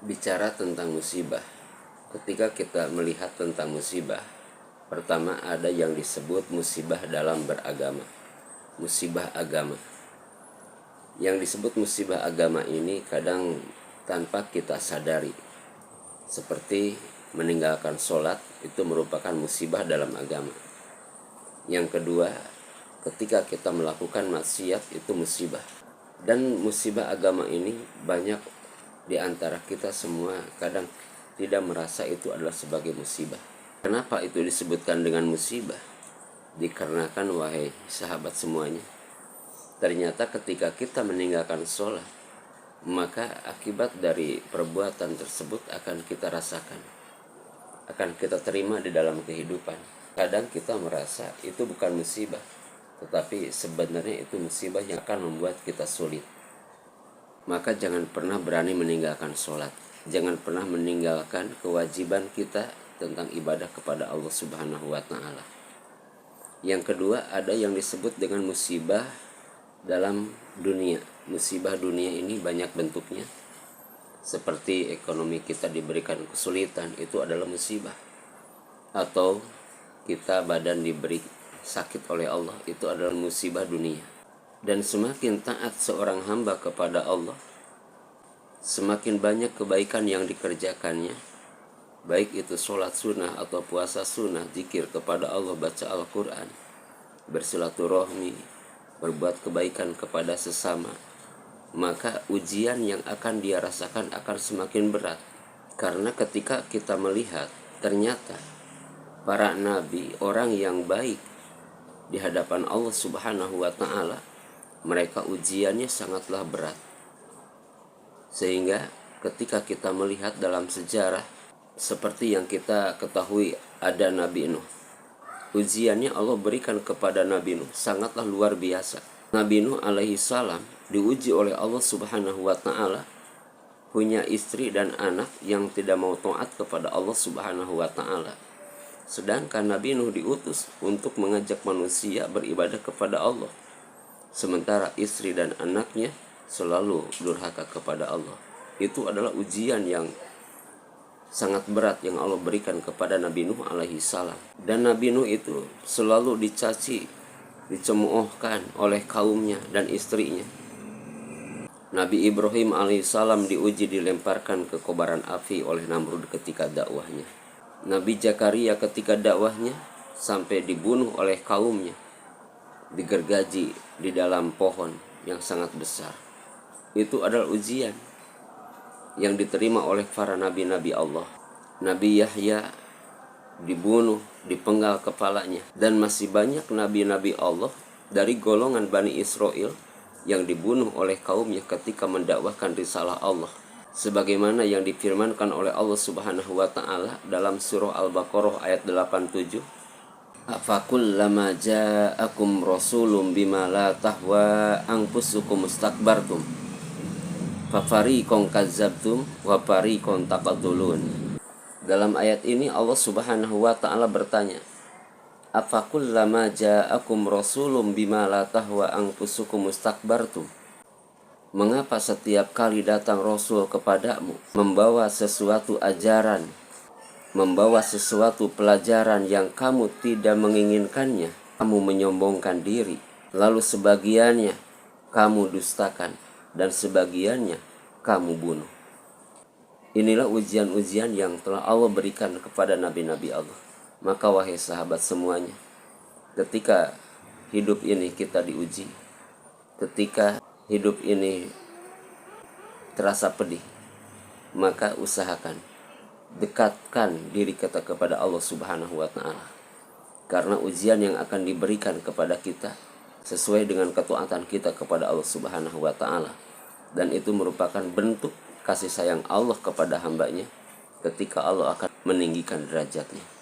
Bicara tentang musibah, ketika kita melihat tentang musibah, pertama ada yang disebut musibah dalam beragama, musibah agama. Yang disebut musibah agama ini kadang tanpa kita sadari, seperti meninggalkan sholat itu merupakan musibah dalam agama. Yang kedua, ketika kita melakukan maksiat itu musibah. Dan musibah agama ini banyak di antara kita semua kadang tidak merasa itu adalah sebagai musibah. Kenapa itu disebutkan dengan musibah? Dikarenakan, wahai sahabat semuanya, ternyata ketika kita meninggalkan sholat, maka akibat dari perbuatan tersebut akan kita rasakan, akan kita terima di dalam kehidupan. Kadang kita merasa itu bukan musibah, tetapi sebenarnya itu musibah yang akan membuat kita sulit. Maka jangan pernah berani meninggalkan sholat. Jangan pernah meninggalkan kewajiban kita tentang ibadah kepada Allah Subhanahu wa Ta'ala. Yang kedua, ada yang disebut dengan musibah dalam dunia. Musibah dunia ini banyak bentuknya. Seperti ekonomi kita diberikan kesulitan, itu adalah musibah. Atau kita badan diberi sakit oleh Allah, itu adalah musibah dunia. Dan semakin taat seorang hamba kepada Allah, semakin banyak kebaikan yang dikerjakannya, baik itu sholat sunnah atau puasa sunnah, zikir kepada Allah, baca Al-Quran, bersilaturahmi, berbuat kebaikan kepada sesama, maka ujian yang akan dia rasakan akan semakin berat. Karena ketika kita melihat ternyata para nabi, orang yang baik di hadapan Allah Subhanahu wa Ta'ala, mereka ujiannya sangatlah berat. Sehingga ketika kita melihat dalam sejarah, seperti yang kita ketahui ada Nabi Nuh, ujiannya Allah berikan kepada Nabi Nuh sangatlah luar biasa. Nabi Nuh alaihi salam diuji oleh Allah Subhanahu wa Ta'ala, punya istri dan anak yang tidak mau taat kepada Allah Subhanahu wa Ta'ala. Sedangkan Nabi Nuh diutus untuk mengajak manusia beribadah kepada Allah, sementara istri dan anaknya selalu durhaka kepada Allah. Itu adalah ujian yang sangat berat yang Allah berikan kepada Nabi Nuh alaihi salam. Dan Nabi Nuh itu selalu dicaci, dicemoohkan oleh kaumnya dan istrinya. Nabi Ibrahim alaihi salam diuji, dilemparkan ke kobaran api oleh Namrud ketika dakwahnya. Nabi Zakaria ketika dakwahnya sampai dibunuh oleh kaumnya, digergaji di dalam pohon yang sangat besar. Itu adalah ujian yang diterima oleh para nabi-nabi Allah. Nabi Yahya dibunuh, dipenggal kepalanya. Dan masih banyak nabi-nabi Allah dari golongan Bani Israel yang dibunuh oleh kaumnya ketika mendakwahkan risalah Allah, sebagaimana yang difirmankan oleh Allah Subhanahu wa Ta'ala dalam surah Al-Baqarah ayat 87. Afakullama ja'akum rasulun bima la tahwa anfusukum mustakbartum fafariqan kadzabtum wa fariqan taqtulun. Dalam ayat ini Allah Subhanahu wa Ta'ala bertanya, afakullama ja'akum rasulun bima la tahwa anfusukum mustakbartum, mengapa setiap kali datang rasul kepadamu membawa sesuatu ajaran, membawa sesuatu pelajaran yang kamu tidak menginginkannya, kamu menyombongkan diri, lalu sebagiannya kamu dustakan dan sebagiannya kamu bunuh. Inilah ujian-ujian yang telah Allah berikan kepada nabi-nabi Allah. Maka wahai sahabat semuanya, ketika hidup ini kita diuji, ketika hidup ini terasa pedih, maka usahakan dekatkan diri kita kepada Allah Subhanahu wa Ta'ala. Karena ujian yang akan diberikan kepada kita sesuai dengan ketaatan kita kepada Allah Subhanahu wa Ta'ala. Dan itu merupakan bentuk kasih sayang Allah kepada hambanya ketika Allah akan meninggikan derajatnya.